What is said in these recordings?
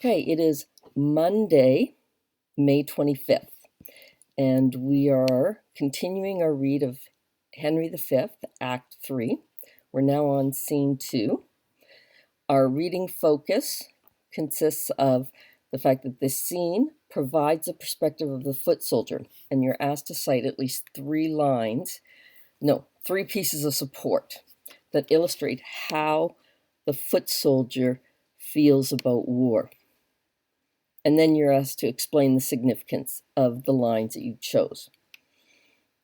Okay, it is Monday, May 25th, and we are continuing our read of Henry V, Act 3. We're now on Scene 2. Our reading focus consists of the fact that this scene provides a perspective of the foot soldier, and you're asked to cite at least three pieces of support that illustrate how the foot soldier feels about war. And then you're asked to explain the significance of the lines that you chose.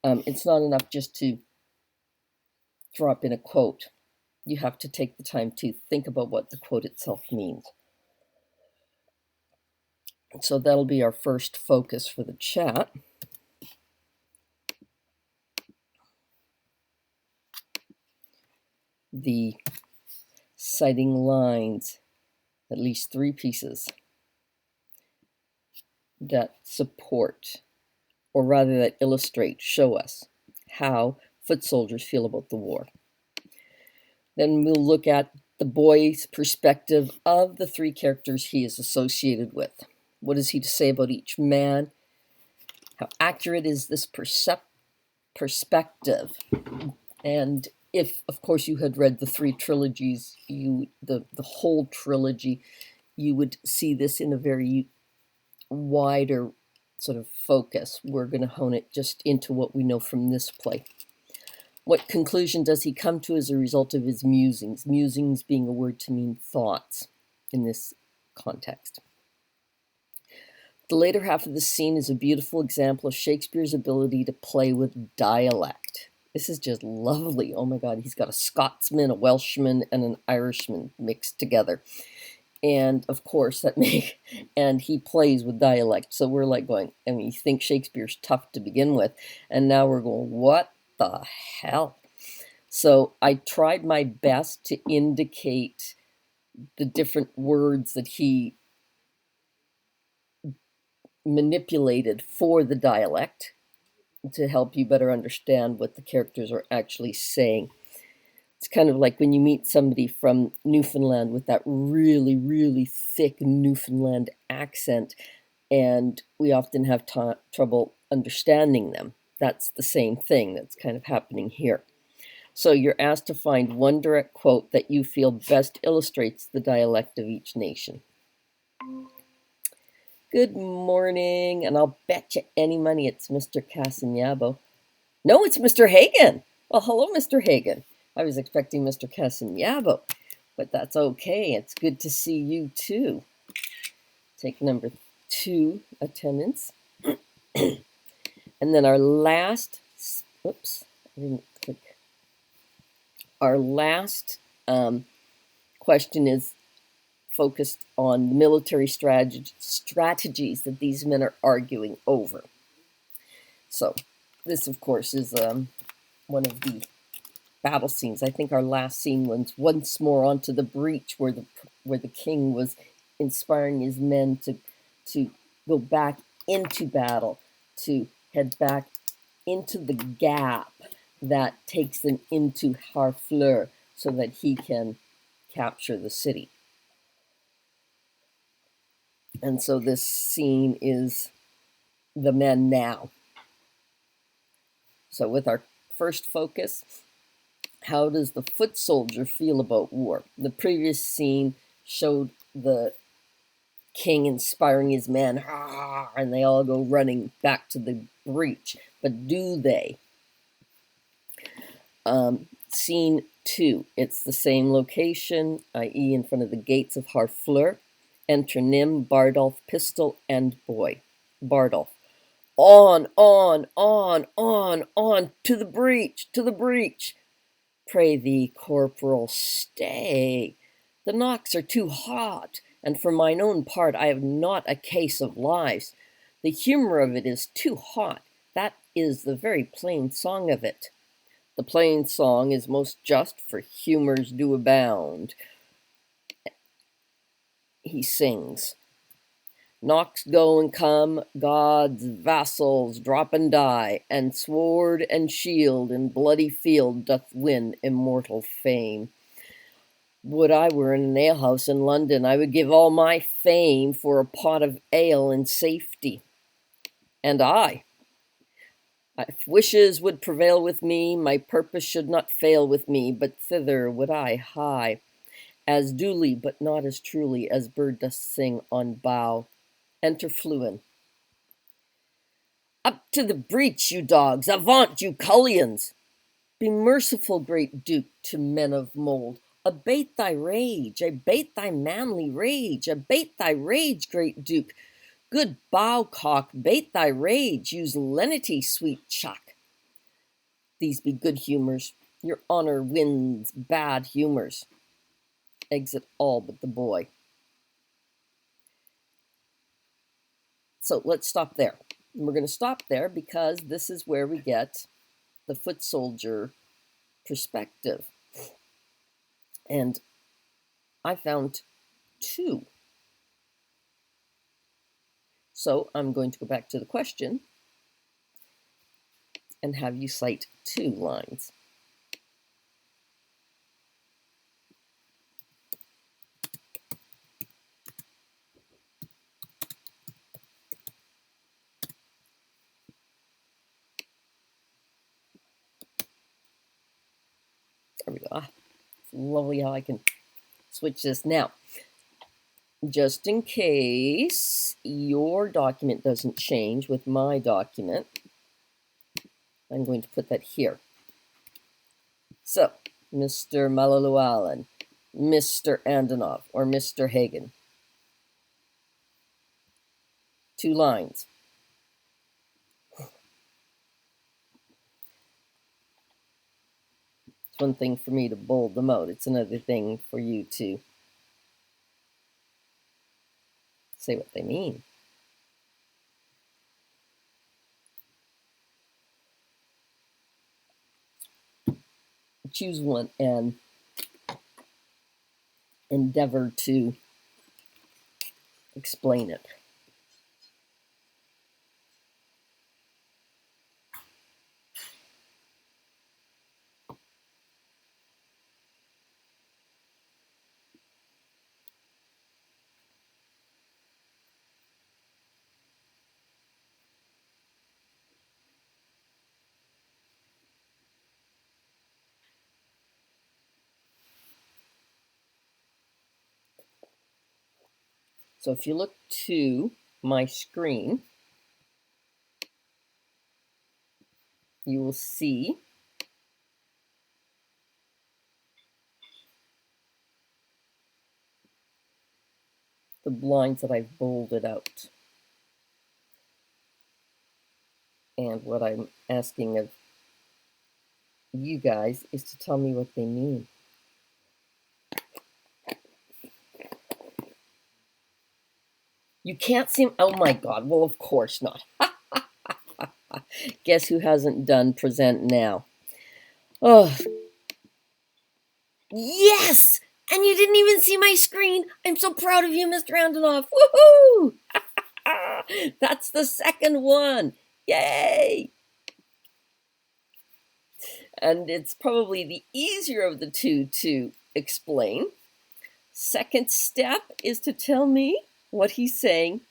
It's not enough just to drop in a quote. You have to take the time to think about what the quote itself means. So that'll be our first focus for the chat. The citing lines, at least three pieces that support, or rather that illustrate, show us how foot soldiers feel about the war. Then we'll look at the boy's perspective of the three characters he is associated with. What is he to say about each man? How accurate is this perspective? And if, of course, you had read the three trilogies, the whole trilogy, you would see this in a very wider sort of focus. We're going to hone it just into what we know from this play. What conclusion does he come to as a result of his musings? Musings being a word to mean thoughts in this context. The later half of the scene is a beautiful example of Shakespeare's ability to play with dialect. This is just lovely. Oh my God, he's got a Scotsman, a Welshman, and an Irishman mixed together. And of course, and he plays with dialect. So we're like going, and we think Shakespeare's tough to begin with. And now we're going, what the hell? So I tried my best to indicate the different words that he manipulated for the dialect to help you better understand what the characters are actually saying. It's kind of like when you meet somebody from Newfoundland with that really, really thick Newfoundland accent, and we often have trouble understanding them. That's the same thing that's kind of happening here. So you're asked to find one direct quote that you feel best illustrates the dialect of each nation. Good morning, and I'll bet you any money it's Mr. Casanyabo. No, it's Mr. Hagen. Well, hello, Mr. Hagen. I was expecting Mr. Casanyabo, but that's okay. It's good to see you too. Take number 2 attendance. And then our last, Our last question is focused on military strategies that these men are arguing over. So this, of course, is one of the battle scenes. I think our last scene was once more onto the breach, where the king was inspiring his men to go back into battle, to head back into the gap that takes them into Harfleur so that he can capture the city. And so this scene is the men now. So with our first focus, how does the foot soldier feel about war? The previous scene showed the king inspiring his men, and they all go running back to the breach. But do they? Scene 2, it's the same location, i.e. in front of the gates of Harfleur. Enter Nym, Bardolph, Pistol, and Boy. Bardolph. On, to the breach, to the breach. Pray thee, corporal, stay. The knocks are too hot, and for mine own part I have not a case of lives. The humour of it is too hot, that is the very plain song of it. The plain song is most just, for humours do abound. He sings. Knocks go and come, God's vassals drop and die, and sword and shield in bloody field doth win immortal fame. Would I were in an alehouse in London, I would give all my fame for a pot of ale in safety. And I, if wishes would prevail with me, my purpose should not fail with me, but thither would I hie, as duly, but not as truly, as bird doth sing on bough. Enter Fluin. Up to the breach, you dogs! Avaunt, you cullions! Be merciful, great Duke, to men of mould. Abate thy rage, abate thy manly rage, abate thy rage, great Duke. Good bowcock, bate thy rage, use lenity, sweet chuck. These be good humours, your honour wins bad humours. Exit all but the boy. So let's stop there. And we're going to stop there because this is where we get the foot soldier perspective. And I found two. So I'm going to go back to the question and have you cite 2 lines. There we go. Ah, it's lovely how I can switch this now. Just in case your document doesn't change with my document, I'm going to put that here. So, Mr. Malalualan, Mr. Antonov, or Mr. Hagen. 2 lines. It's one thing for me to bold them out. It's another thing for you to say what they mean. Choose one and endeavor to explain it. So if you look to my screen, you will see the lines that I've bolded out. And what I'm asking of you guys is to tell me what they mean. You can't see them? Oh my God, well, of course not. Guess who hasn't done present now? Oh, yes! And you didn't even see my screen. I'm so proud of you, Mr. Antonov. Woohoo! That's the second one. Yay! And it's probably the easier of the two to explain. Second step is to tell me what he's saying.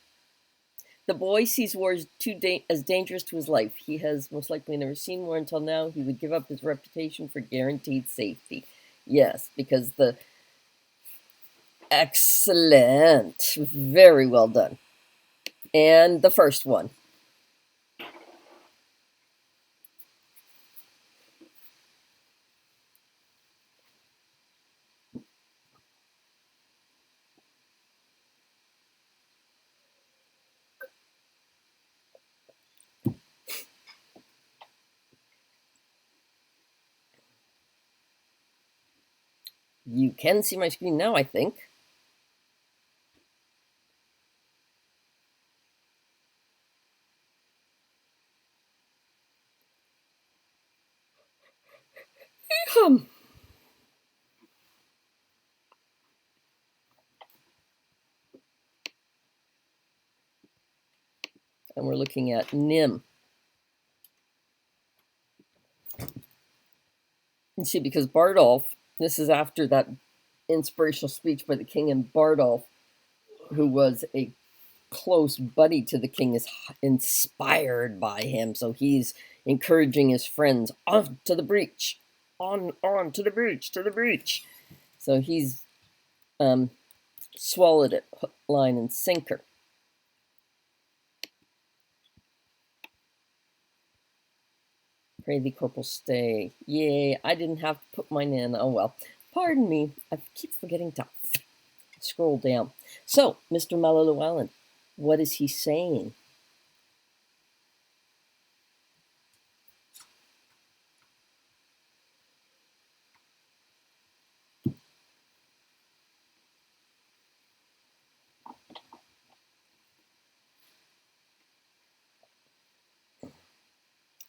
The boy sees war as dangerous to his life. He has most likely never seen war until now. He would give up his reputation for guaranteed safety. Yes, because the... Excellent. Very well done. And the first one. You can see my screen now, I think. And we're looking at Nim. You see, because Bardolph, this is after that inspirational speech by the king, and Bardolph, who was a close buddy to the king, is inspired by him. So he's encouraging his friends, on to the breach, on to the breach, to the breach. So he's swallowed it, hook, line, and sinker. Pray thee, corporal, stay. Yay, I didn't have to put mine in. Oh well. Pardon me, I keep forgetting to scroll down. So, Mr. Mallow-Llewellyn, what is he saying?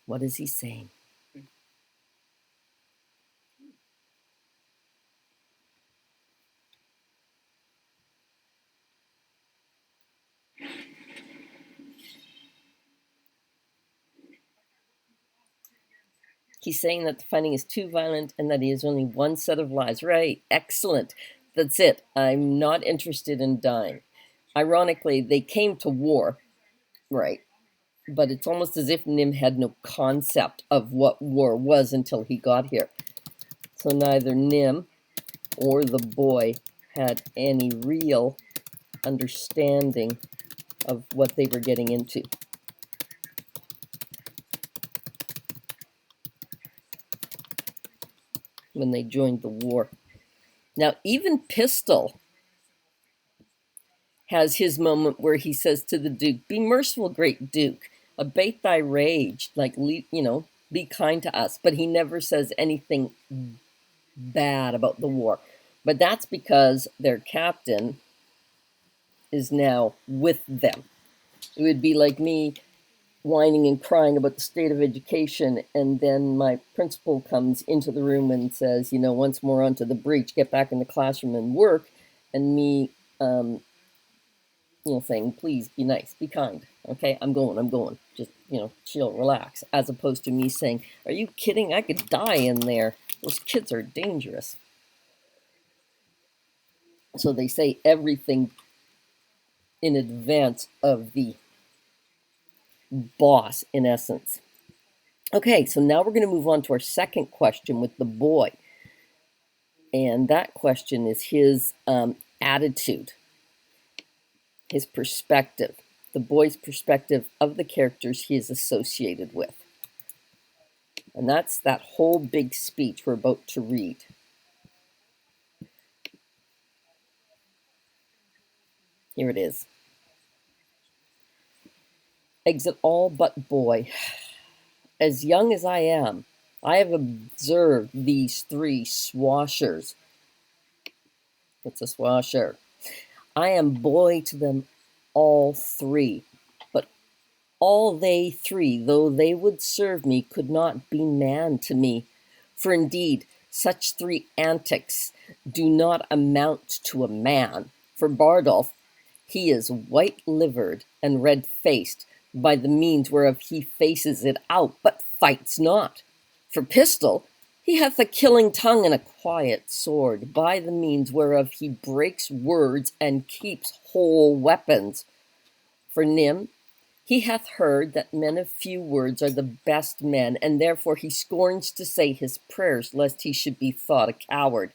What is he saying? He's saying that the fighting is too violent and that he has only one set of lives. Right, excellent. That's it. I'm not interested in dying. Ironically, they came to war, right? But it's almost as if Nim had no concept of what war was until he got here. So neither Nim or the boy had any real understanding of what they were getting into. When they joined the war. Now, even Pistol has his moment where he says to the Duke, "Be merciful, great Duke, abate thy rage, like, be kind to us." But he never says anything bad about the war. But that's because their captain is now with them. It would be like me whining and crying about the state of education, and then my principal comes into the room and says, once more onto the breach, get back in the classroom and work, and me, saying, please be nice, be kind, okay, I'm going, just, chill, relax, as opposed to me saying, are you kidding, I could die in there, those kids are dangerous. So they say everything in advance of the boss, in essence. Okay, so now we're going to move on to our second question with the boy. And that question is his attitude, his perspective, the boy's perspective of the characters he is associated with. And that's that whole big speech we're about to read. Here it is. Exit all but boy. As young as I am, I have observed these three swashers. What's a swasher? I am boy to them all three, but all they three, though they would serve me, could not be man to me. For indeed, such three antics do not amount to a man. For Bardolph, he is white-livered and red-faced, by the means whereof he faces it out, but fights not. For Pistol, he hath a killing tongue and a quiet sword, by the means whereof he breaks words and keeps whole weapons. For Nim, he hath heard that men of few words are the best men, and therefore he scorns to say his prayers, lest he should be thought a coward.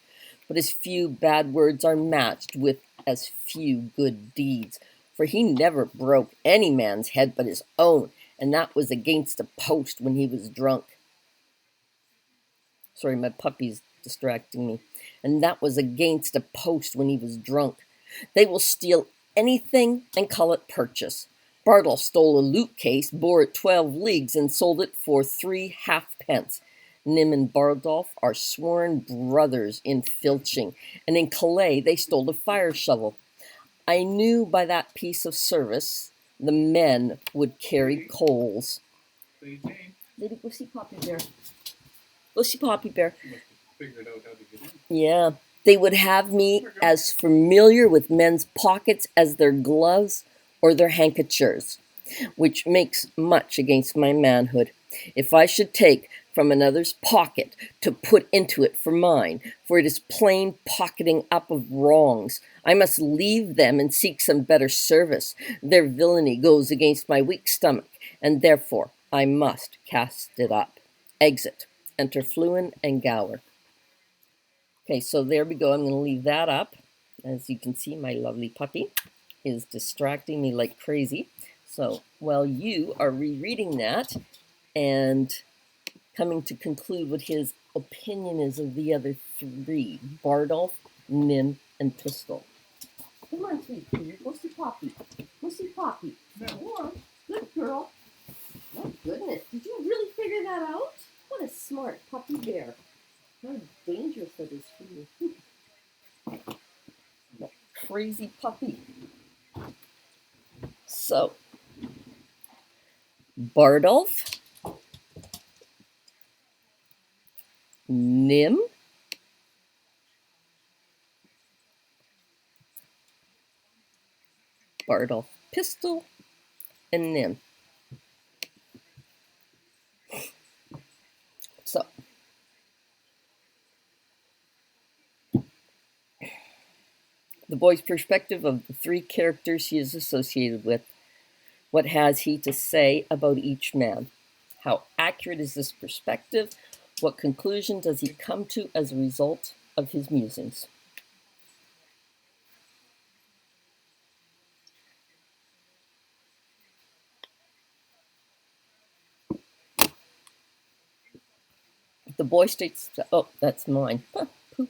But his few bad words are matched with as few good deeds. For he never broke any man's head but his own, and that was against a post when he was drunk. Sorry, my puppy's distracting me. And that was against a post when he was drunk. They will steal anything and call it purchase. Bardolph stole a lute case, bore it 12 leagues, and sold it for 3 halfpence. Nim and Bardolph are sworn brothers in filching, and in Calais they stole a fire shovel. I knew by that piece of service the men would carry coals. Lady, go see Poppy Bear. Go see Poppy Bear. Figured out how to get in. Yeah. They would have me as familiar with men's pockets as their gloves or their handkerchiefs, which makes much against my manhood. If I should take from another's pocket to put into it for mine, for it is plain pocketing up of wrongs. I must leave them and seek some better service. Their villainy goes against my weak stomach, and therefore I must cast it up. Exit. Enter Fluin and Gower. Okay, so there we go. I'm going to leave that up. As you can see, my lovely puppy is distracting me like crazy. So while you are rereading that and coming to conclude what his opinion is of the other three, Bardolph, Nim, and Pistol. Come on, sweet Peter. Go see Poppy. Go see Poppy. Come on. Good girl. Oh, goodness. Did you really figure that out? What a smart puppy bear. How dangerous that is for you. That crazy puppy. So, Bardolph, Nim, Bardolph, Pistol, and Nim. So, the boy's perspective of the three characters he is associated with. What has he to say about each man? How accurate is this perspective? What conclusion does he come to as a result of his musings? The boy states, oh, that's mine. Huh, poop.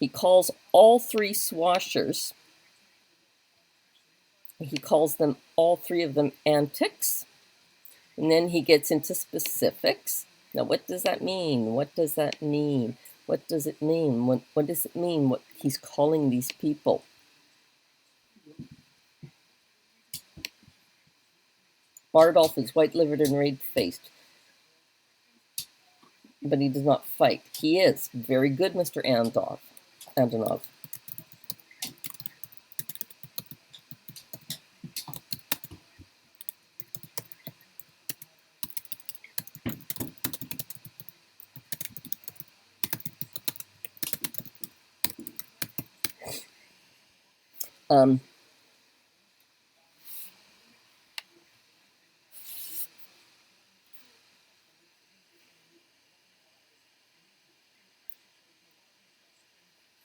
He calls all three swashers. He calls them, all three of them, antics. And then he gets into specifics. Now, what does that mean? What does that mean? What does it mean? What does it mean what he's calling these people? Bardolph is white-livered and red-faced, but he does not fight. He is very good, Mr. Antonov.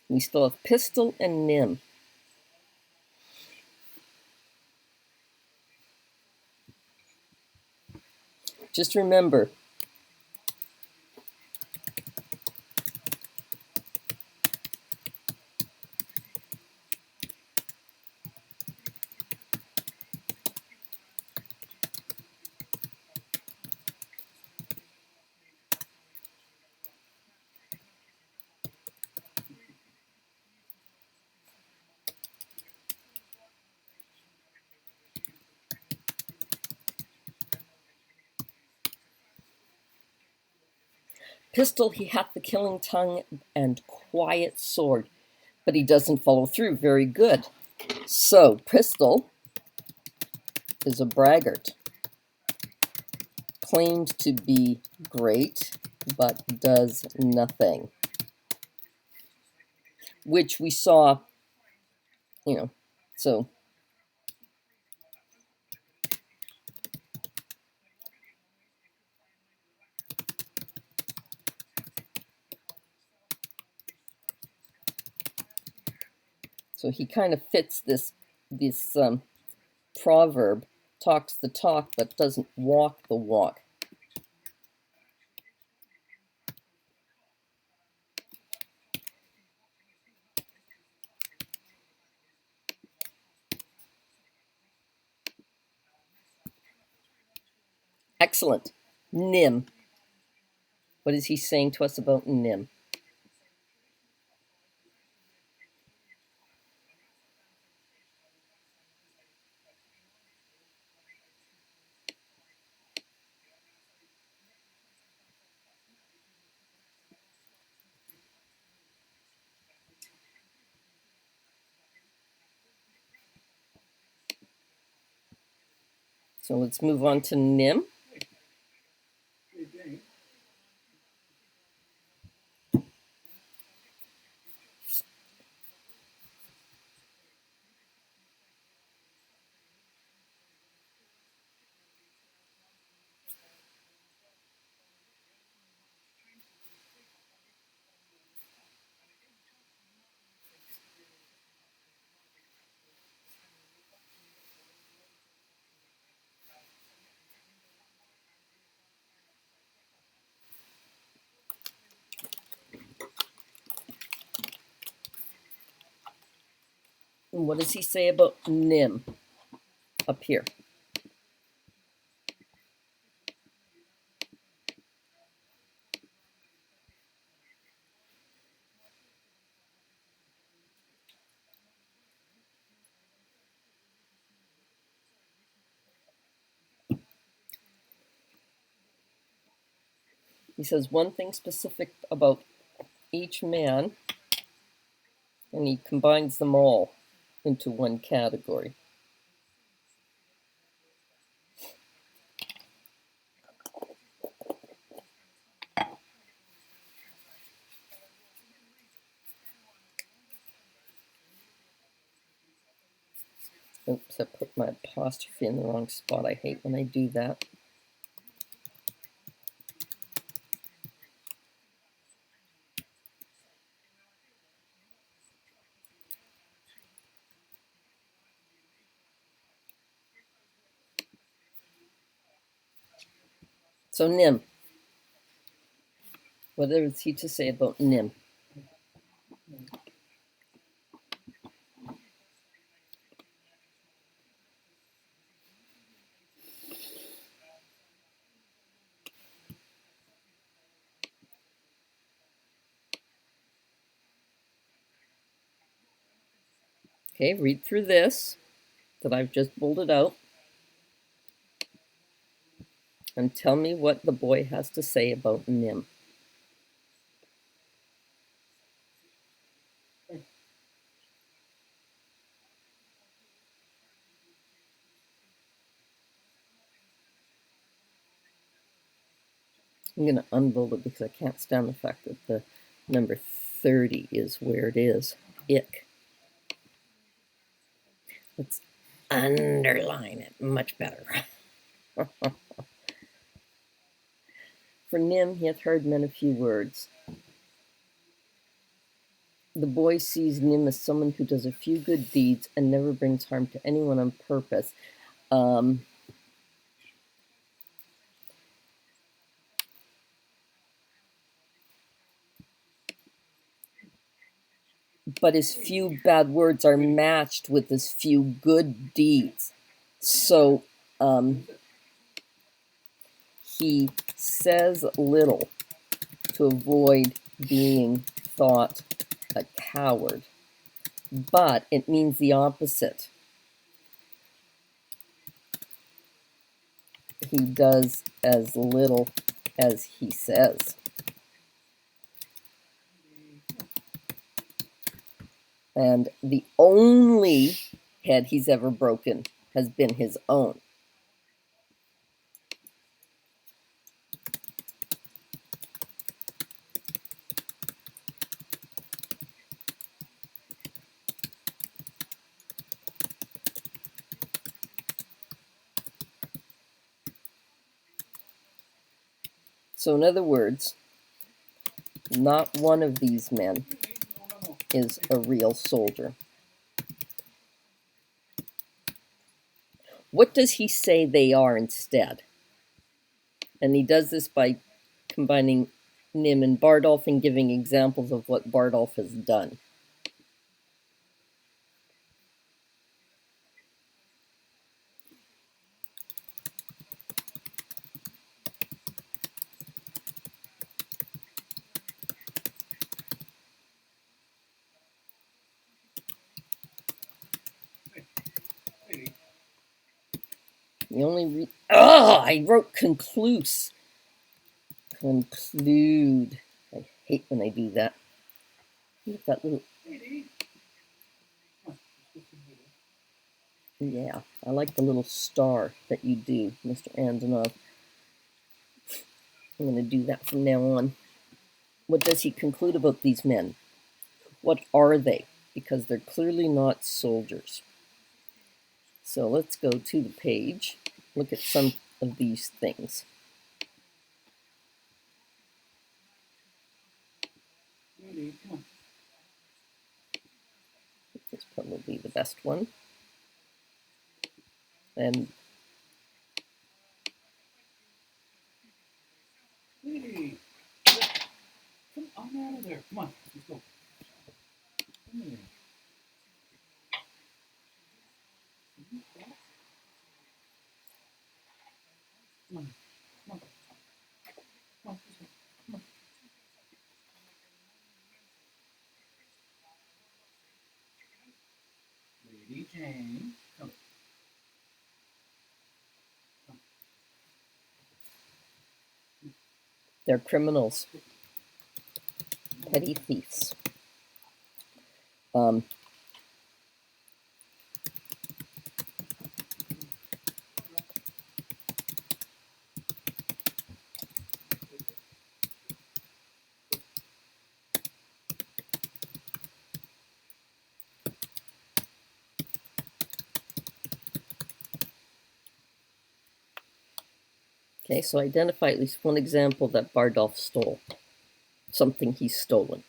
We still have Pistol and Nim. Just remember, Pistol, he hath the killing tongue and quiet sword, but he doesn't follow through. Very good. So, Pistol is a braggart, claimed to be great, but does nothing. Which we saw, so he kind of fits this proverb, talks the talk but doesn't walk the walk. Excellent. Nim. What is he saying to us about Nim? So let's move on to Nim. And what does he say about Nim up here? He says one thing specific about each man, and he combines them all into one category. Oops, I put my apostrophe in the wrong spot. I hate when I do that. So Nim. What is he to say about Nim? Okay, read through this that I've just bolded out and tell me what the boy has to say about Nim. I'm going to unbold it because I can't stand the fact that the number 30 is where it is. Ick. Let's underline it. Much better. For Nim, he hath heard men a few words. The boy sees Nim as someone who does a few good deeds and never brings harm to anyone on purpose. But his few bad words are matched with his few good deeds. So he says little to avoid being thought a coward, but it means the opposite. He does as little as he says. And the only head he's ever broken has been his own. So in other words, not one of these men is a real soldier. What does he say they are instead? And he does this by combining Nim and Bardolph and giving examples of what Bardolph has done. The only I wrote conclude. Conclude. I hate when I do that. Look at that little. Yeah, I like the little star that you do, Mr. Antonov. I'm going to do that from now on. What does he conclude about these men? What are they? Because they're clearly not soldiers. So let's go to the page, look at some of these things. Lady, come on. This is probably the best one. And Lady, come on out of there. Come on, let's go. Come here. Come on, come on, come on, come on. Lady Jane, come. they're criminals, petty thieves. Okay, so identify at least one example that Bardolph stole. Something he's stolen.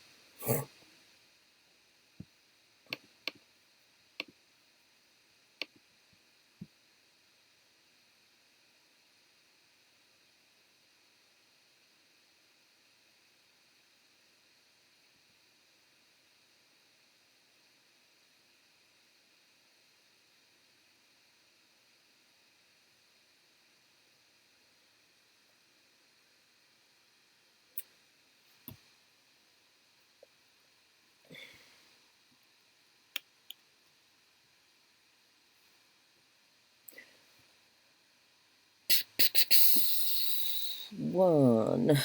One,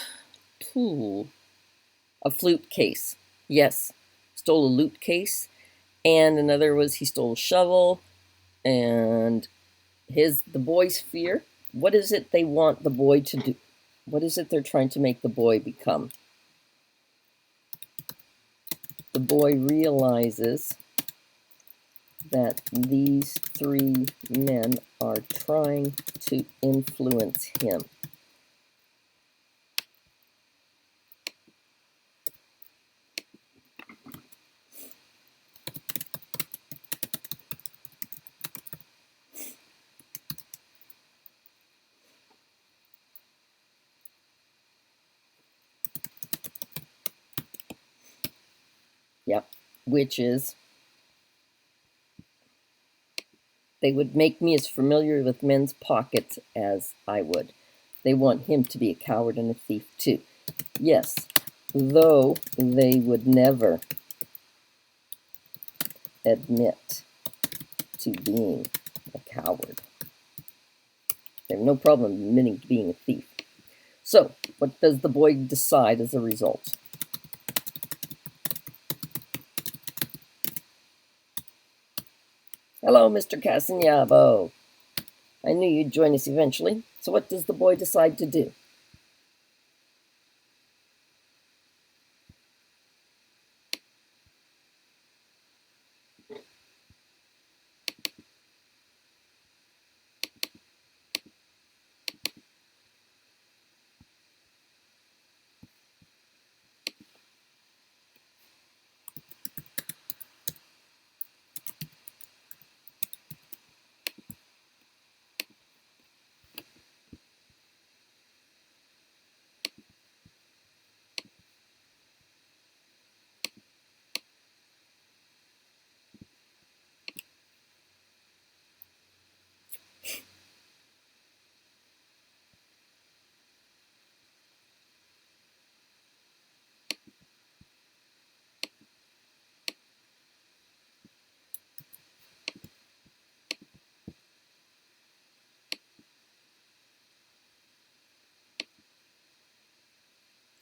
two, a flute case. Yes, stole a loot case. And another was he stole a shovel. And the boy's fear. What is it they want the boy to do? What is it they're trying to make the boy become? The boy realizes that these three men are trying to influence him. Yep, which is, they would make me as familiar with men's pockets as I would. They want him to be a coward and a thief too. Yes, though they would never admit to being a coward. They have no problem admitting to being a thief. So, what does the boy decide as a result? Hello, Mr. Casanavo. I knew you'd join us eventually. So what does the boy decide to do?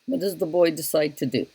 What does the boy decide to do?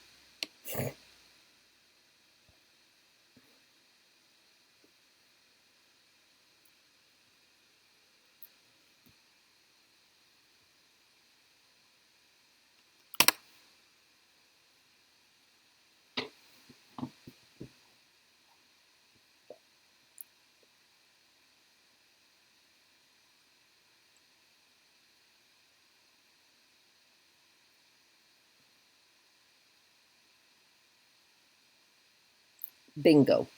Bingo.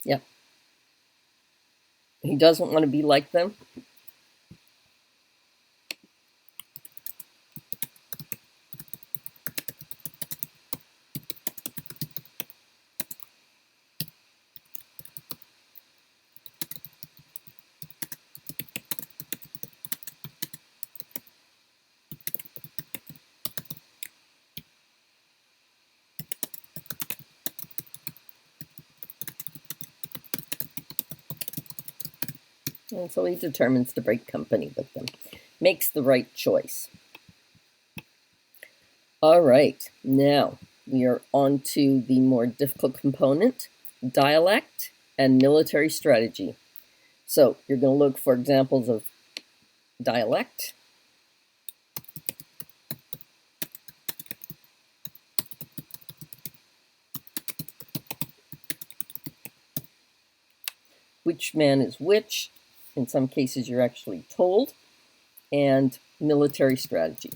Yep. He doesn't want to be like them. And so he determines to break company with them. Makes the right choice. All right, now we are on to the more difficult component, dialect and military strategy. So you're going to look for examples of dialect, which man is which. In some cases, you're actually told, and military strategy.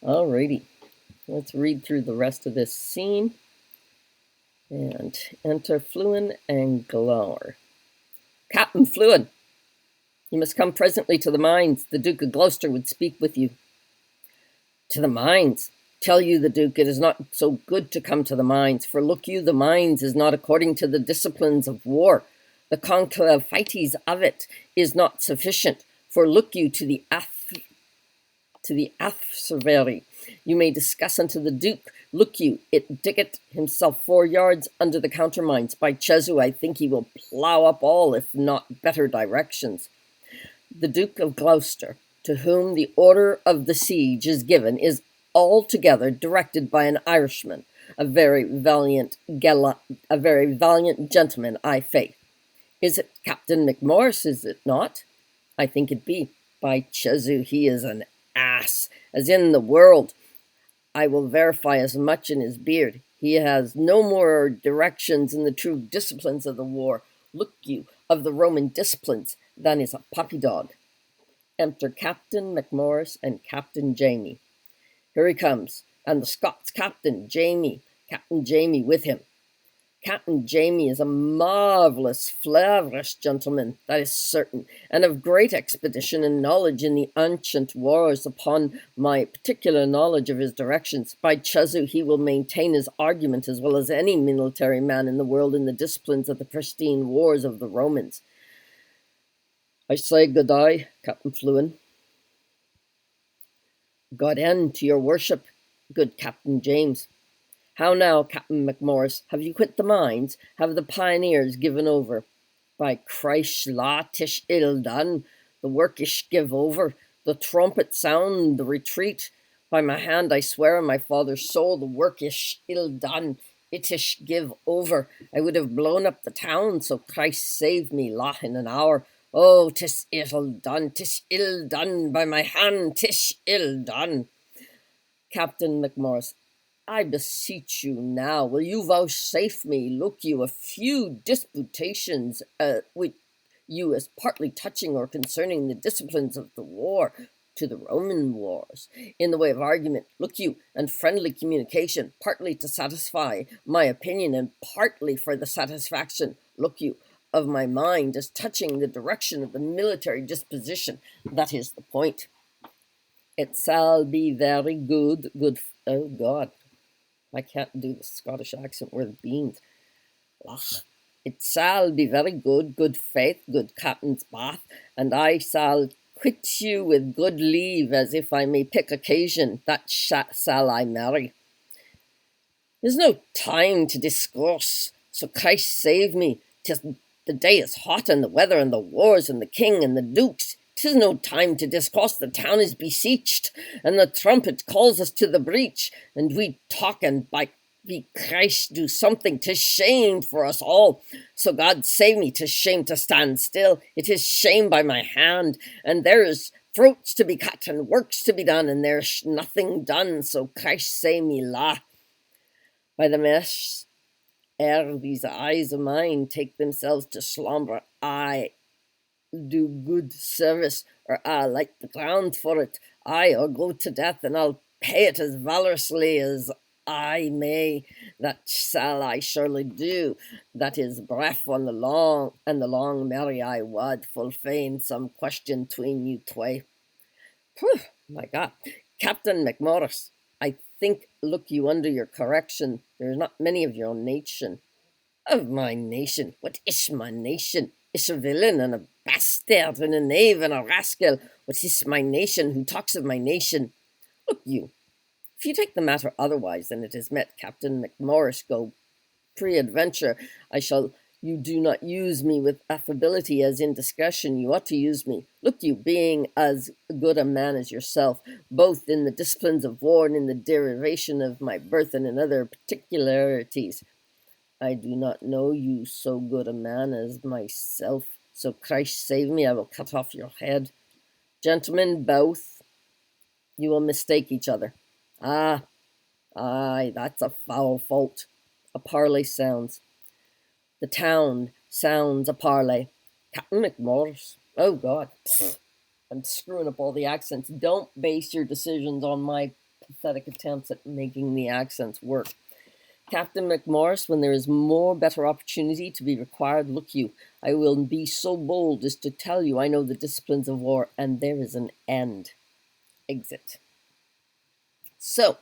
Alrighty, let's read through the rest of this scene. And enter Fluin and Glower. Captain Fluin, you must come presently to the mines. The Duke of Gloucester would speak with you. To the mines? Tell you the Duke, it is not so good to come to the mines, for look you, the mines is not according to the disciplines of war. The conclave fighties of it is not sufficient, for look you to the adversary. You may discuss unto the Duke, look you, it diggeth himself 4 yards under the countermines. By Chesu, I think he will plough up all, if not better directions. The Duke of Gloucester, to whom the order of the siege is given, is altogether directed by an Irishman, a very valiant gentleman, I faith. Is it Captain McMorris, is it not? I think it be. By Chesu, he is an ass, as in the world. I will verify as much in his beard. He has no more directions in the true disciplines of the war, look you, of the Roman disciplines, than is a puppy dog. Enter Captain McMorris and Captain Jamie. Here he comes, and the Scots Captain Jamie with him. Captain Jamie is a marvellous, flavorish gentleman, that is certain, and of great expedition and knowledge in the ancient wars. Upon my particular knowledge of his directions, by Chesu, he will maintain his argument as well as any military man in the world in the disciplines of the pristine wars of the Romans. I say good day, Captain Fluin. God end to your worship, good Captain James. How now, Captain McMorris, have you quit the mines? Have the pioneers given over? By Christ, la, 'tis ill done. The work ish give over. The trumpet sound the retreat. By my hand, I swear on my father's soul, the work ish ill done. It ish give over. I would have blown up the town, so Christ save me, la, in an hour. Oh, 'tis ill done, 'tis ill done. By my hand, 'tis ill done. Captain McMorris, I beseech you now, will you vouchsafe me, look you, a few disputations with you as partly touching or concerning the disciplines of the war to the Roman wars, in the way of argument, look you, and friendly communication, partly to satisfy my opinion and partly for the satisfaction, look you, of my mind as touching the direction of the military disposition. That is the point. It shall be very good, oh God, I can't do the Scottish accent worth beans. Ugh. It shall be very good faith, good Captain's Bath, and I shall quit you with good leave, as if I may pick occasion, that shall I marry. There's no time to discourse, so Christ save me. 'Tis the day is hot, and the weather, and the wars, and the king, and the dukes. 'Tis no time to discourse, the town is besieged, and the trumpet calls us to the breach, and we talk, and by Christ do something. 'Tis shame for us all. So God save me, 'tis shame to stand still. It is shame by my hand, and there is throats to be cut and works to be done, and there's nothing done, so Christ say me la. By the mesh, ere these eyes of mine take themselves to slumber, I do good service, or I'll light the ground for it. I'll go to death, and I'll pay it as valorously as I may. That shall I surely do. That is breath on the long, and the long merry I wad full fain some question tween you twae. Whew, my God. Captain McMorris, I think, look you under your correction, there's not many of your nation. Of my nation? What is my nation? Is a villain and a bastard and a knave and a rascal. What is my nation? Who talks of my nation? Look you, if you take the matter otherwise than it is met, Captain McMorris, go pre-adventure. You do not use me with affability as in discussion you ought to use me. Look you, being as good a man as yourself, both in the disciplines of war and in the derivation of my birth and in other particularities, I do not know you so good a man as myself, so Christ save me, I will cut off your head. Gentlemen, both, you will mistake each other. Ah, aye, that's a foul fault. A parley sounds. The town sounds a parley. Captain McMorris. Oh, God. Pfft. I'm screwing up all the accents. Don't base your decisions on my pathetic attempts at making the accents work. Captain McMorris, when there is more better opportunity to be required, look you, I will be so bold as to tell you I know the disciplines of war, and there is an end. Exit. So,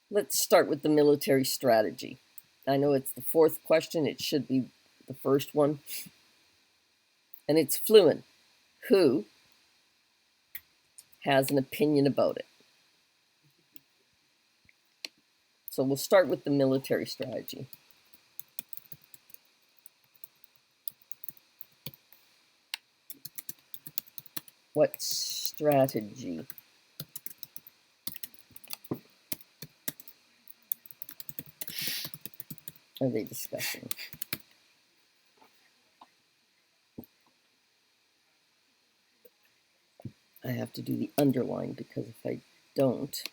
let's start with the military strategy. I know it's the fourth question. It should be the first one. And it's fluent. Who has an opinion about it? So we'll start with the military strategy. What strategy? Are they discussing? I have to do the underline because if I don't,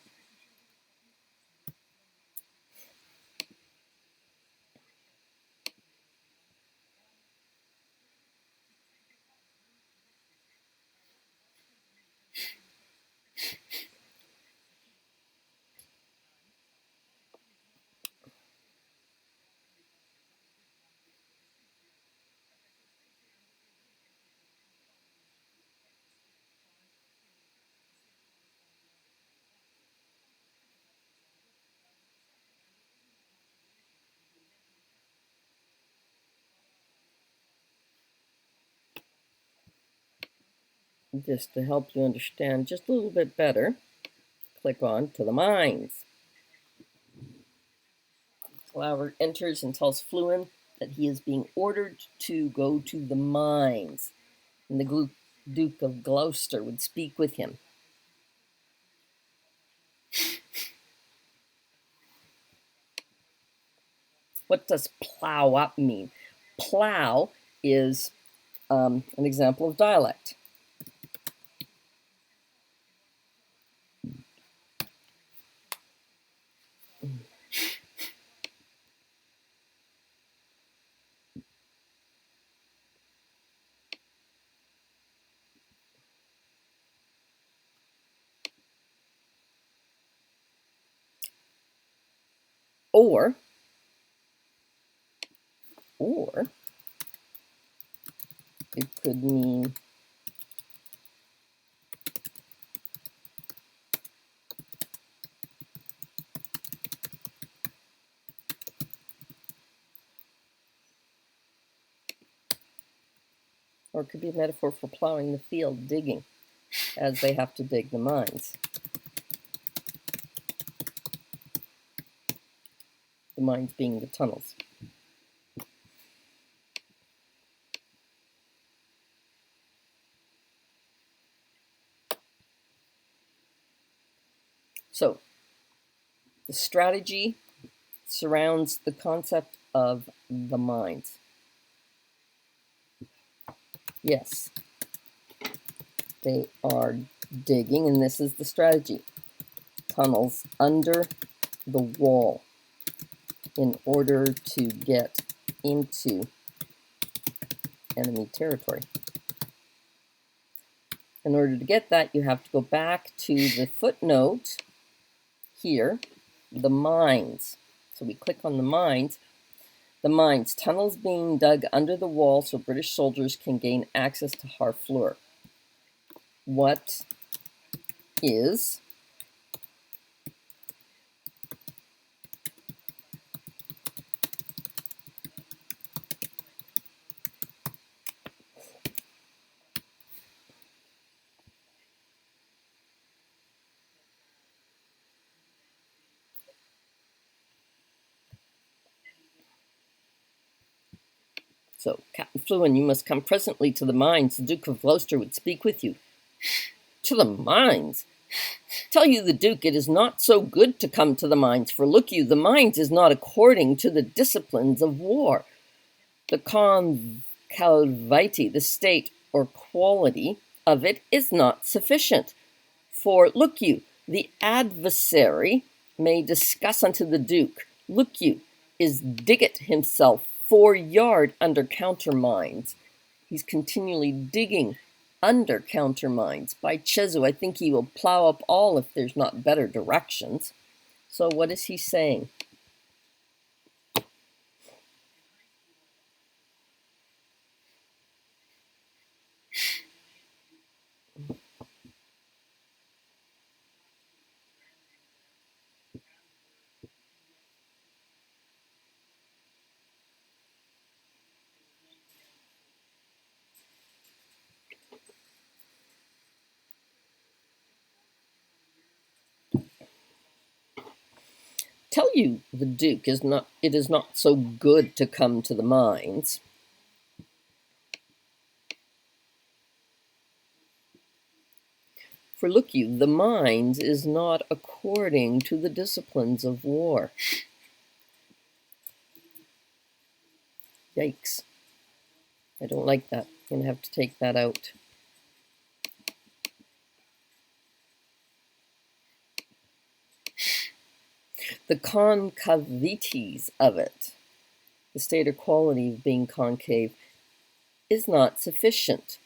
just to help you understand just a little bit better, click on to the mines. Flower enters and tells Fluin that he is being ordered to go to the mines, and the Duke of Gloucester would speak with him. What does plow up mean? Plow is an example of dialect. Or it could mean or it could be a metaphor for plowing the field, digging, as they have to dig the mines. The mines being the tunnels. So, the strategy surrounds the concept of the mines. Yes, They are digging, and this is the strategy. Tunnels under the wall in order to get into enemy territory. In order to get that, you have to go back to the footnote here, the mines. So we click on the mines. The mines, tunnels being dug under the wall so British soldiers can gain access to Harfleur. What is So, Captain Fluin, you must come presently to the mines. The Duke of Gloucester would speak with you. To the mines? Tell you the Duke, it is not so good to come to the mines, for look you, the mines is not according to the disciplines of war. The concalvity, the state or quality of it is not sufficient. For look you, the adversary may discuss unto the Duke, look you, is Diggett himself 4 yard under countermines. He's continually digging under countermines. By Chesu, I think he will plow up all if there's not better directions. So what is he saying? Tell you the Duke it is not so good to come to the mines. For look you, the mines is not according to the disciplines of war. Yikes. I don't like that. I'm going to have to take that out. The concavities of it, the state or quality of being concave, is not sufficient.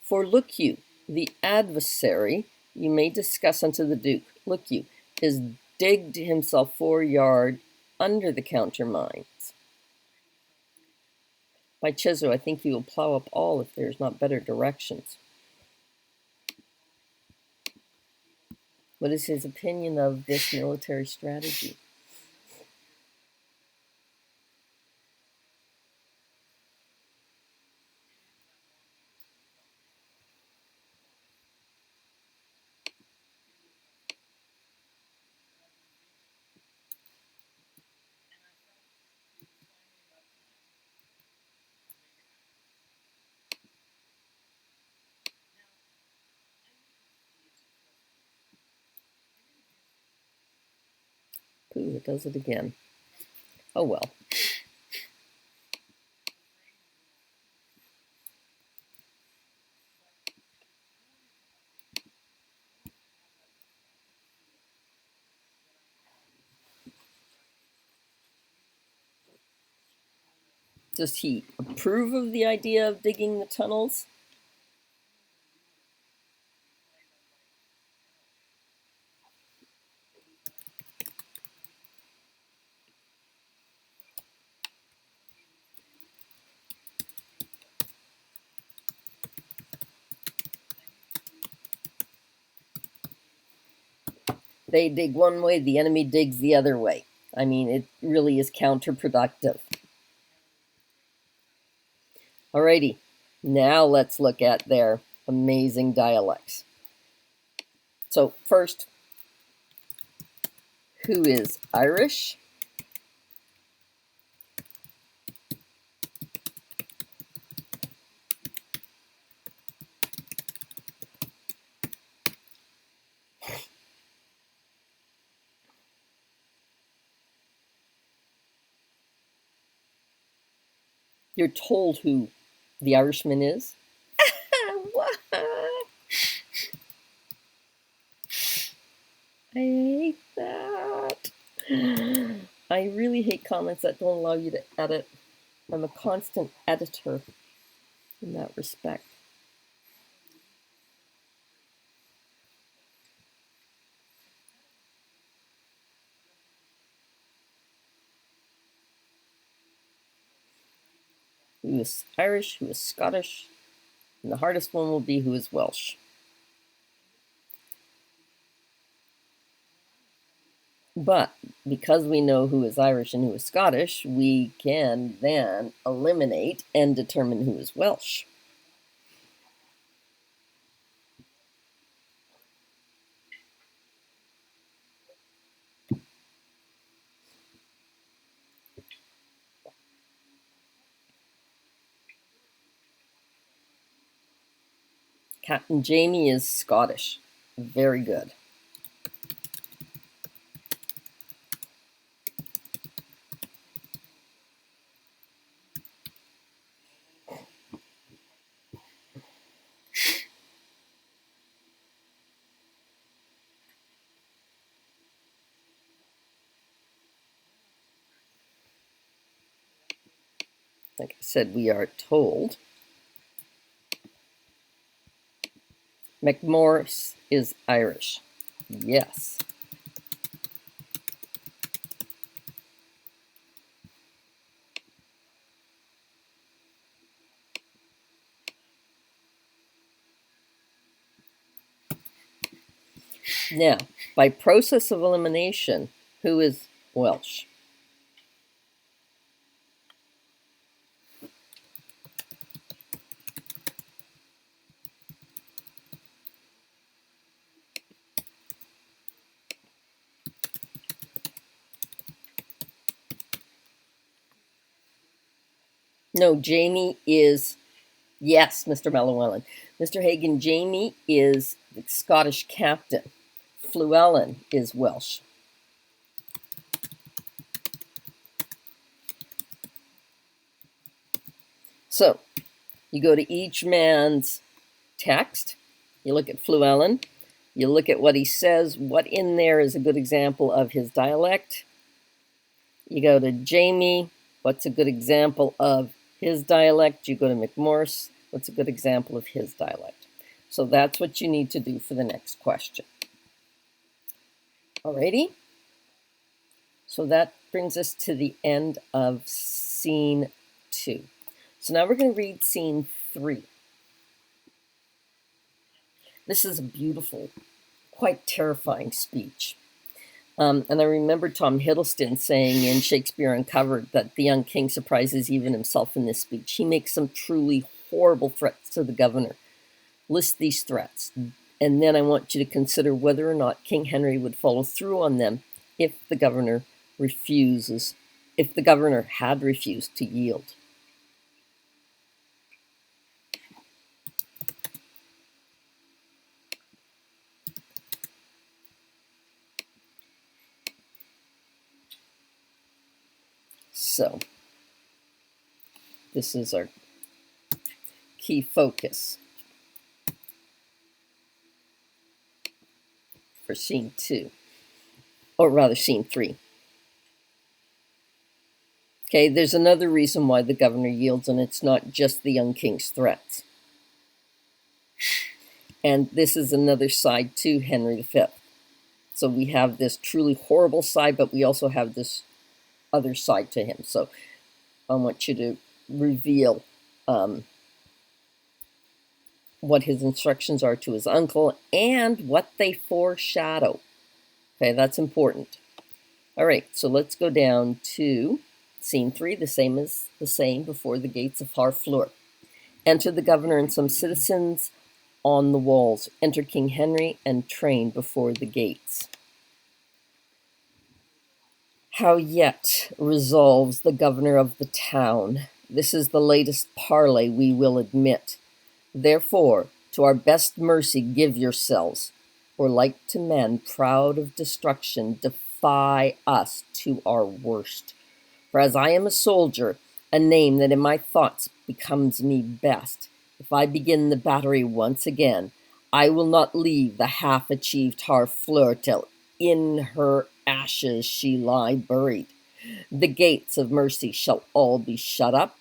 For look you, the adversary, you may discuss unto the Duke, look you, is digged himself 4 yard under the countermines. By Chesu, I think he will plow up all if there's not better directions. What is his opinion of this military strategy? Ooh, it does it again. Oh well. Does he approve of the idea of digging the tunnels? They dig one way, the enemy digs the other way. I mean, it really is counterproductive. Alrighty, now let's look at their amazing dialects. So first, who is Irish? You're told who the Irishman is? What? I hate that. I really hate comments that don't allow you to edit. I'm a constant editor in that respect. Who is Irish, who is Scottish, and the hardest one will be who is Welsh. But because we know who is Irish and who is Scottish, we can then eliminate and determine who is Welsh. Captain Jamie is Scottish. Very good. Like I said, we are told McMorris is Irish. Yes. Now, by process of elimination, who is Welsh? No, Jamie is, yes, Mr. Mellowellen. Mr. Hagan, Jamie is the Scottish captain. Llewellyn is Welsh. So, you go to each man's text, you look at Llewellyn, you look at what he says, what in there is a good example of his dialect. You go to Jamie, what's a good example of his dialect? You go to McMorris, what's a good example of his dialect? So that's what you need to do for the next question. Alrighty? So that brings us to the end of scene 2. So now we're going to read scene 3. This is a beautiful, quite terrifying speech. And I remember Tom Hiddleston saying in Shakespeare Uncovered that the young king surprises even himself in this speech. He makes some truly horrible threats to the governor. List these threats, and then I want you to consider whether or not King Henry would follow through on them if the governor had refused to yield. So, this is our key focus for scene 2, or rather scene 3. Okay, there's another reason why the governor yields, and it's not just the young king's threats. And this is another side to Henry V. So we have this truly horrible side, but we also have this other side to him. So I want you to reveal what his instructions are to his uncle and what they foreshadow. Okay, that's important. All right, so let's go down to scene 3, the same before the gates of Harfleur. Enter the governor and some citizens on the walls. Enter King Henry and train before the gates. How yet resolves the governor of the town? This is the latest parley, we will admit. Therefore, to our best mercy give yourselves, or like to men proud of destruction, defy us to our worst. For as I am a soldier, a name that in my thoughts becomes me best, if I begin the battery once again, I will not leave the half-achieved Harfleur till in her ashes she lie buried. The gates of mercy shall all be shut up,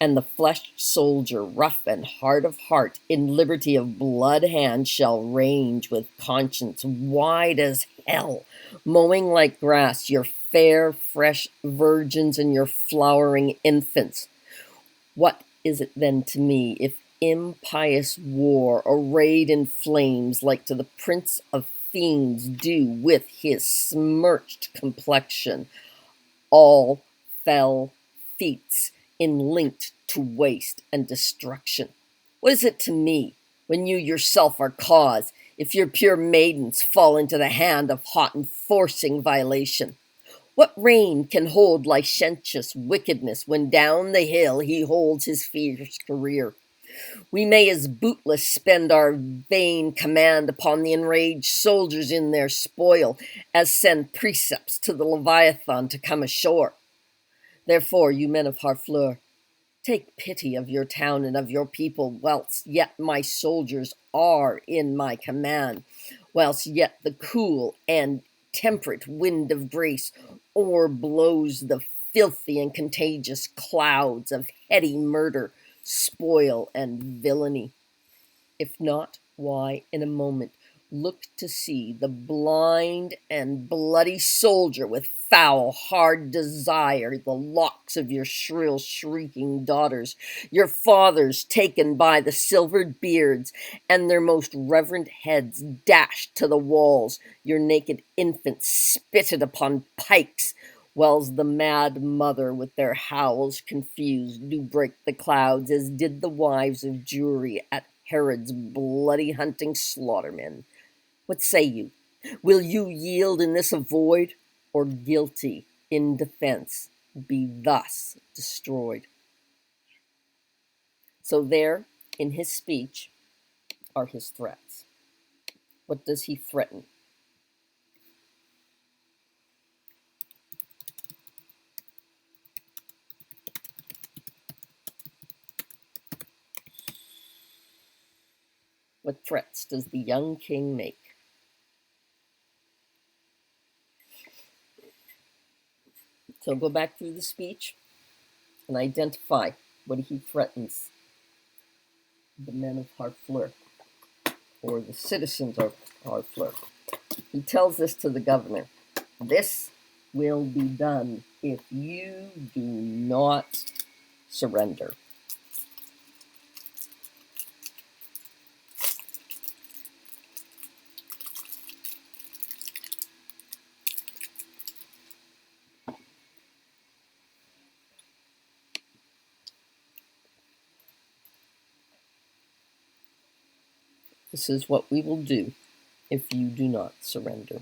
and the fleshed soldier, rough and hard of heart, in liberty of blood hand, shall range with conscience wide as hell, mowing like grass your fair, fresh virgins and your flowering infants. What is it then to me if impious war, arrayed in flames, like to the prince of fiends, do with his smirched complexion all fell feats linked to waste and destruction? What is it to me when you yourself are cause, if your pure maidens fall into the hand of hot and forcing violation? What reign can hold licentious wickedness when down the hill he holds his fierce career? We may as bootless spend our vain command upon the enraged soldiers in their spoil as send precepts to the Leviathan to come ashore. Therefore, you men of Harfleur, take pity of your town and of your people, whilst yet my soldiers are in my command, whilst yet the cool and temperate wind of grace o'erblows the filthy and contagious clouds of heady murder, spoil, and villainy. If not, why, in a moment, look to see the blind and bloody soldier with foul, hard desire, the locks of your shrill, shrieking daughters, your fathers taken by the silvered beards, and their most reverent heads dashed to the walls, your naked infants spitted upon pikes, whiles the mad mother with their howls confused do break the clouds, as did the wives of Jewry at Herod's bloody hunting slaughtermen. What say you? Will you yield in this avoid, or guilty in defense be thus destroyed? So there, in his speech, are his threats. What does he threaten? What threats does the young king make? So go back through the speech and identify what he threatens the men of Harfleur, or the citizens of Harfleur. He tells this to the governor. This will be done if you do not surrender. This is what we will do if you do not surrender.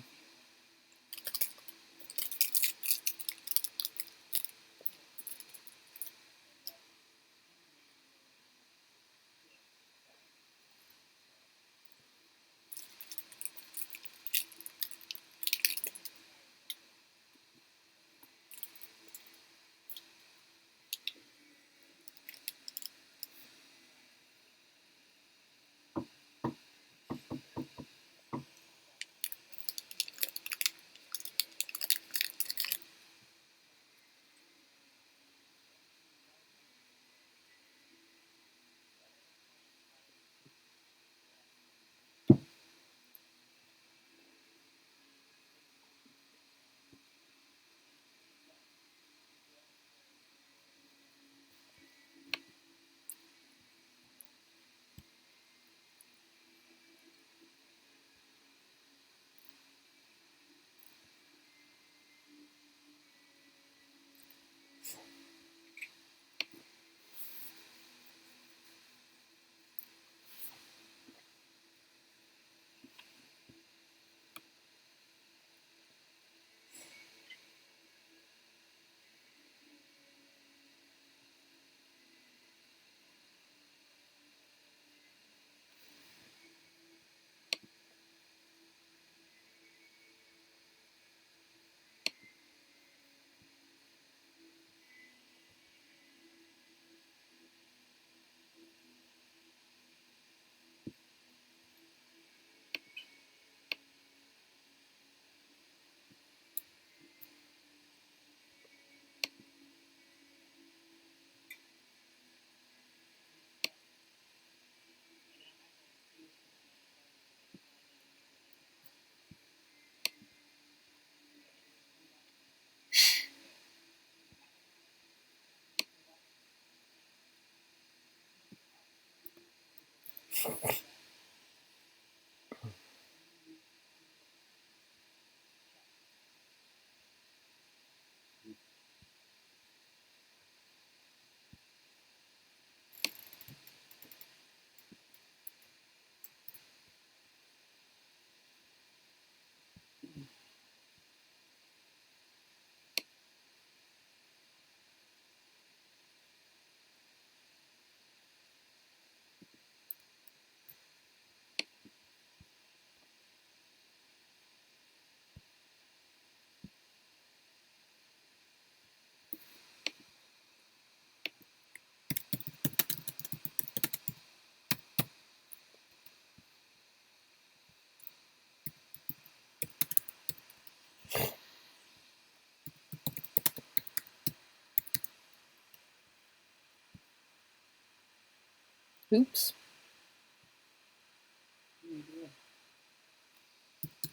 Oops.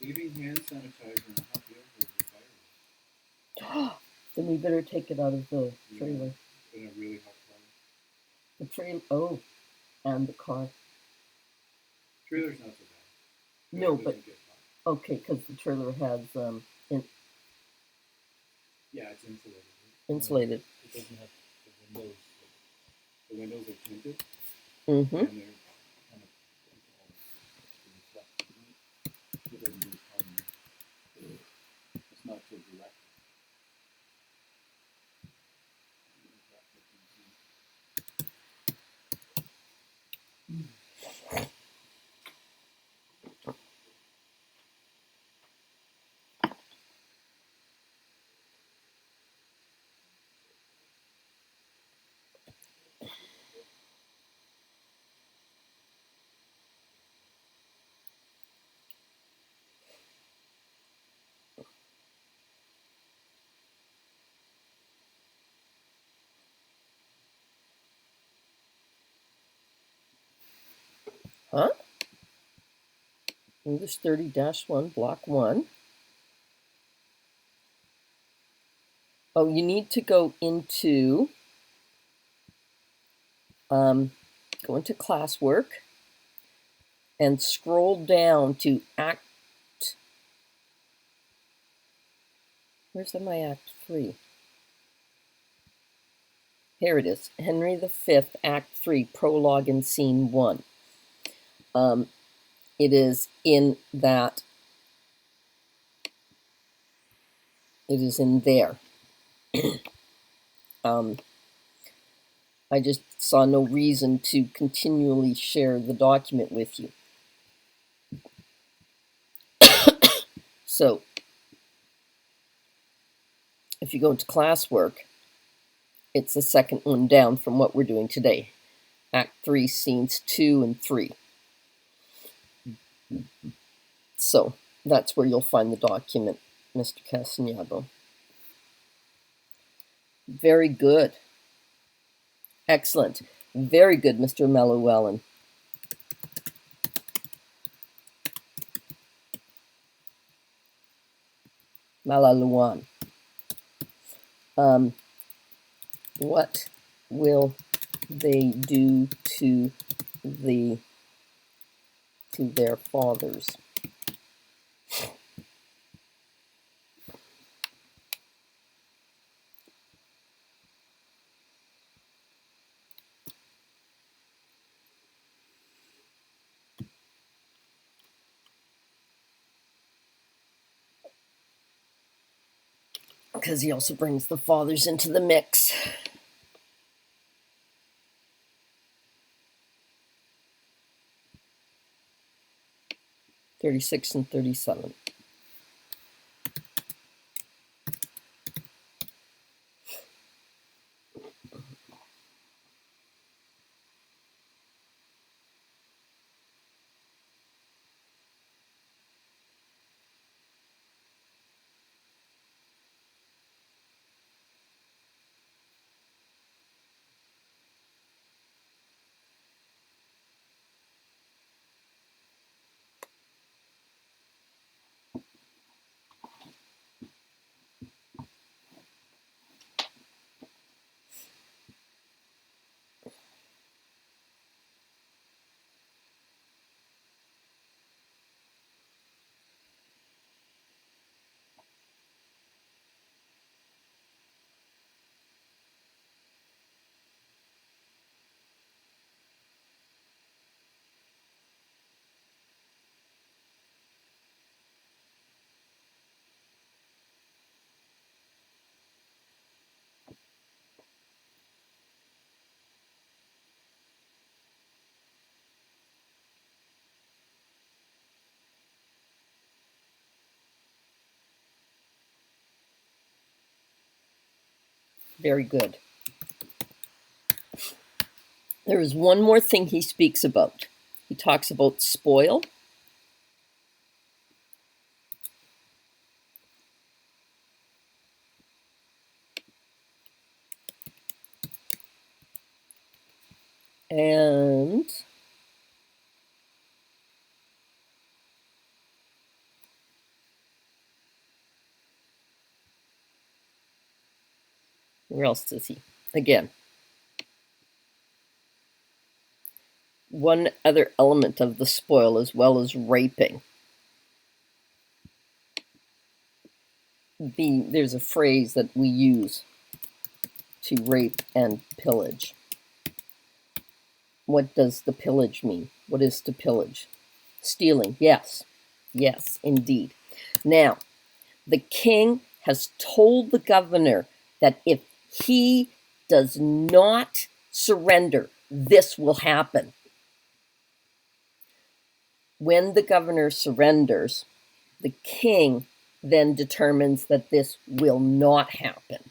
Leaving hand sanitizer in a hot vehicle is a virus. Then we better take it out of the trailer. In a really hot car. The trailer, oh, and the car. Trailer's not so bad. No, but, okay, because the trailer has, yeah, it's insulated. Insulated. It doesn't have the windows. The windows are tinted. Mm-hmm. And they're kind of reflect. It doesn't do harm. It's not so direct. Huh? English 30-1, Block 1. Oh, you need to go into classwork and scroll down to Act. Where's my Act 3? Here it is. Henry V, Act 3, Prologue and Scene 1. It is in that. It is in there. I just saw no reason to continually share the document with you. So, if you go to classwork, it's the second one down from what we're doing today. Act 3, Scenes 2 and 3. So, that's where you'll find the document, Mr. Castagnago. Very good. Excellent. Very good, Mr. Mellowellen. Malaluan. What will they do to their fathers? Because he also brings the fathers into the mix. (36 and 37). Very good. There is one more thing he speaks about. He talks about spoil. And where else does he? Again, one other element of the spoil as well as raping. There's a phrase that we use to rape and pillage. What does the pillage mean? What is to pillage? Stealing, yes. Yes, indeed. Now, the king has told the governor that if he does not surrender, this will happen. When the governor surrenders, the king then determines that this will not happen.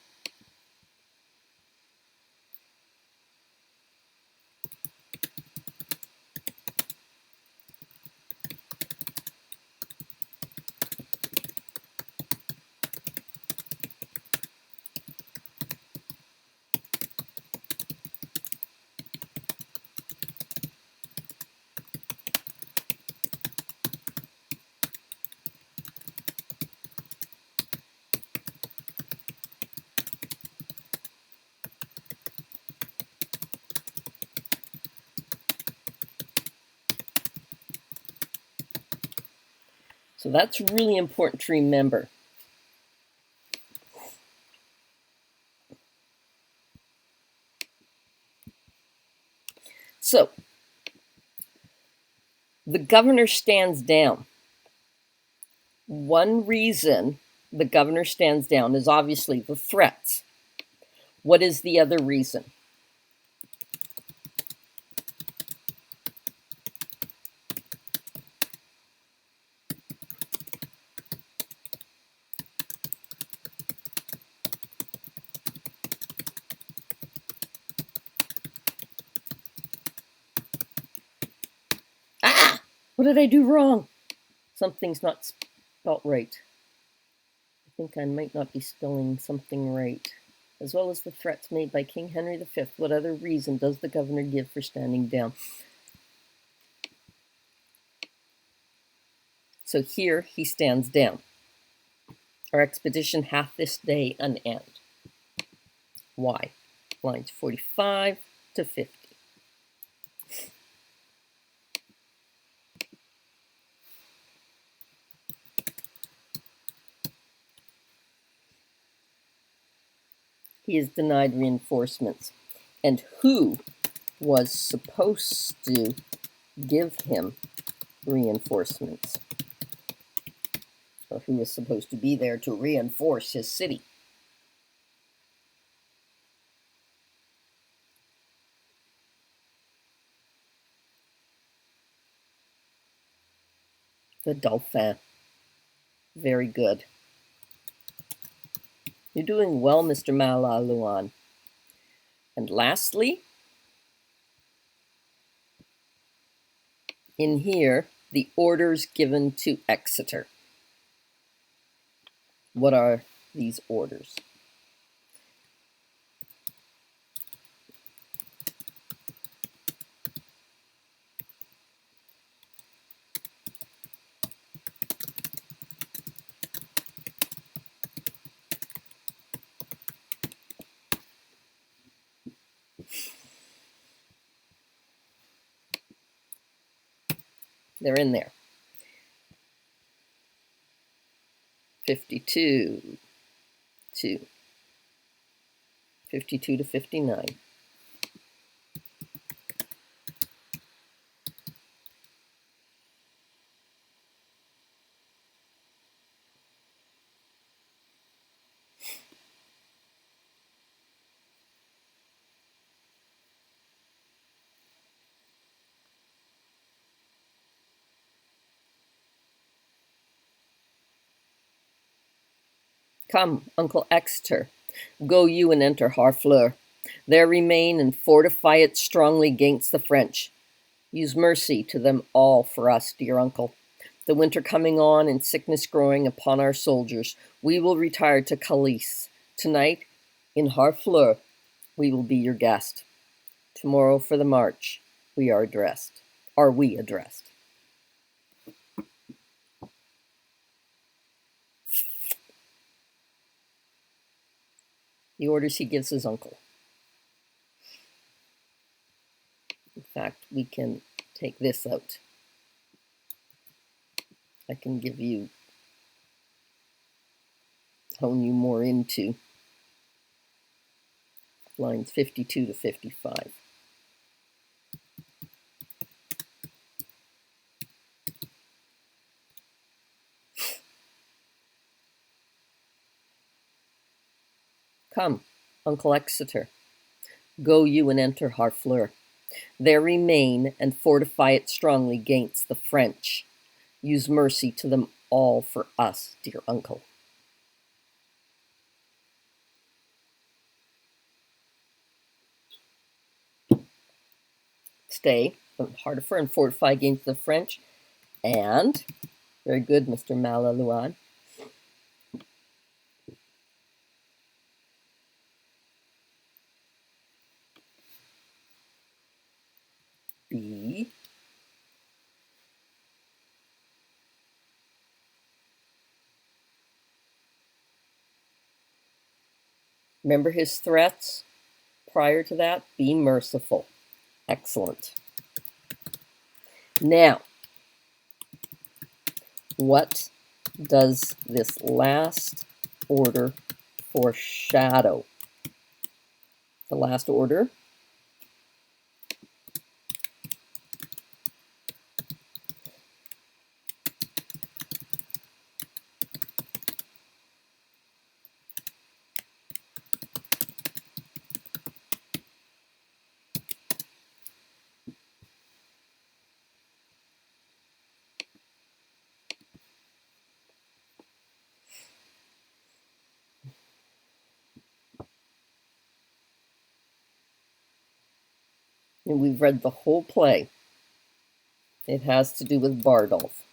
So that's really important to remember. So, the governor stands down. One reason the governor stands down is obviously the threats. What is the other reason? Ah! What did I do wrong? Something's not spelt right. I think I might not be spelling something right. As well as the threats made by King Henry V, what other reason does the governor give for standing down? So here he stands down. Our expedition hath this day an end. Why? Lines 45 to 50. He is denied reinforcements. And who was supposed to give him reinforcements? Or who was supposed to be there to reinforce his city? The Dauphin. Very good. You're doing well, Mr. Malaluan. And lastly, in here, the orders given to Exeter. What are these orders? They're in there. 52 to 59. Come, Uncle Exeter, Go you and enter Harfleur. There remain and fortify it strongly gainst the French. Use mercy to them all for us, dear uncle. The winter coming on and sickness growing upon our soldiers, we will retire to Calais. Tonight, in Harfleur, we will be your guest. Tomorrow for the march, we are addressed. Are we addressed? The orders he gives his uncle. In fact, we can take this out. I can give you, hone you more into lines 52 to 55. Come, Uncle Exeter, go you and enter Harfleur. There remain and fortify it strongly gainst the French. Use mercy to them all for us, dear uncle. Stay, Harfleur, and fortify against the French. And, very good, Mr. Malaluan. B. Remember his threats prior to that? Be merciful. Excellent. Now, what does this last order foreshadow? The last order and we've read the whole play. It has to do with Bardolph.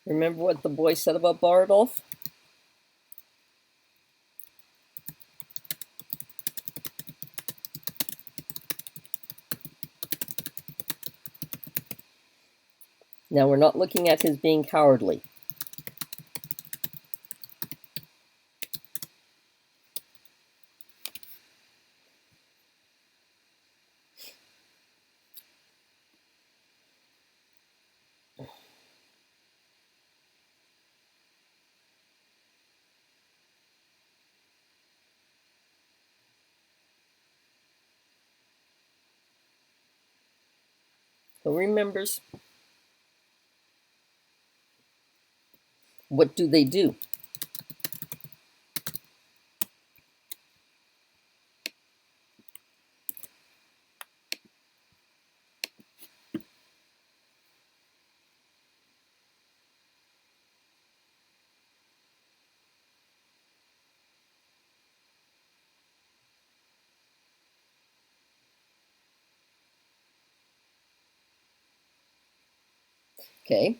Remember what the boy said about Bardolph? Now, we're not looking at his being cowardly. Who remembers? What do they do? Okay.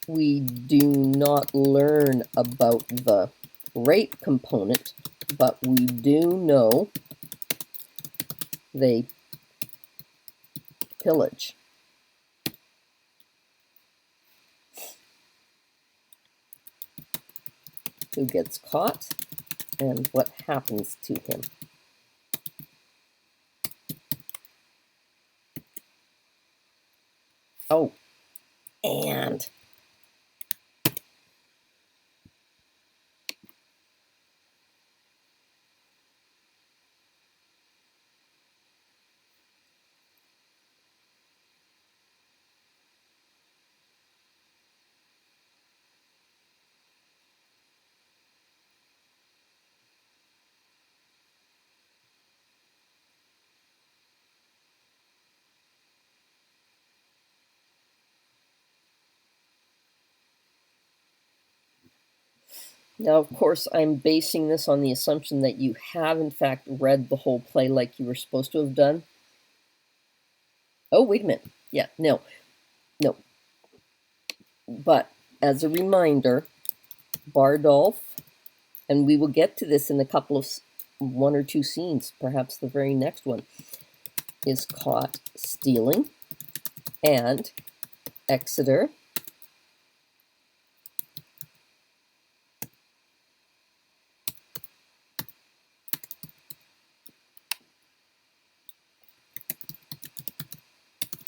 We do not learn about the rape component, but we do know they pillage. who gets caught and what happens to him. Oh, and now, of course, I'm basing this on the assumption that you have, in fact, read the whole play like you were supposed to have done. Oh, wait a minute. Yeah, no. But as a reminder, Bardolph, and we will get to this in a couple of one or two scenes, perhaps the very next one, is caught stealing, and Exeter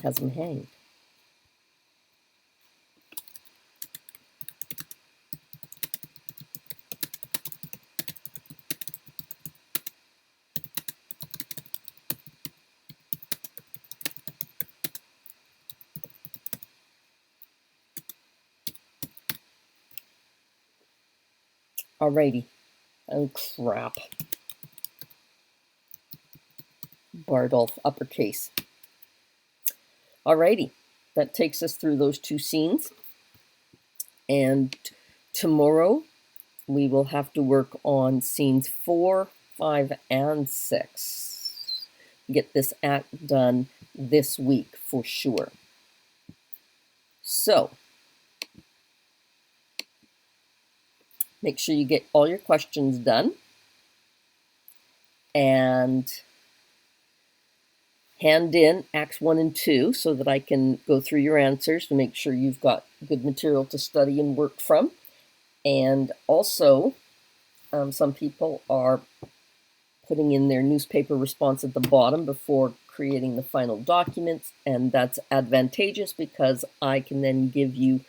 has him hanged. Alrighty. Oh, crap. Bardolph, uppercase. Alrighty. That takes us through those two scenes. And tomorrow we will have to work on scenes 4, 5, and 6. Get this act done this week for sure. So, make sure you get all your questions done and hand in Acts 1 and 2 so that I can go through your answers to make sure you've got good material to study and work from. And also, some people are putting in their newspaper response at the bottom before creating the final documents, and that's advantageous because I can then give you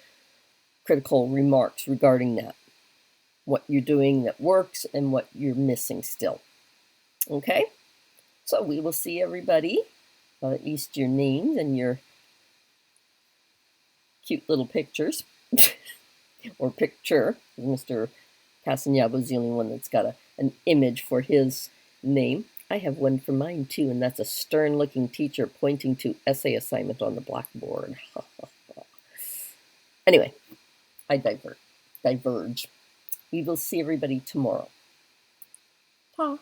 critical remarks regarding that, what you're doing that works and what you're missing still. Okay, so we will see everybody, at least your names and your cute little pictures, or picture. Mr. Casanova is the only one that's got an image for his name. I have one for mine too, and that's a stern-looking teacher pointing to essay assignment on the blackboard. Anyway, I diverge. We will see everybody tomorrow. Ta.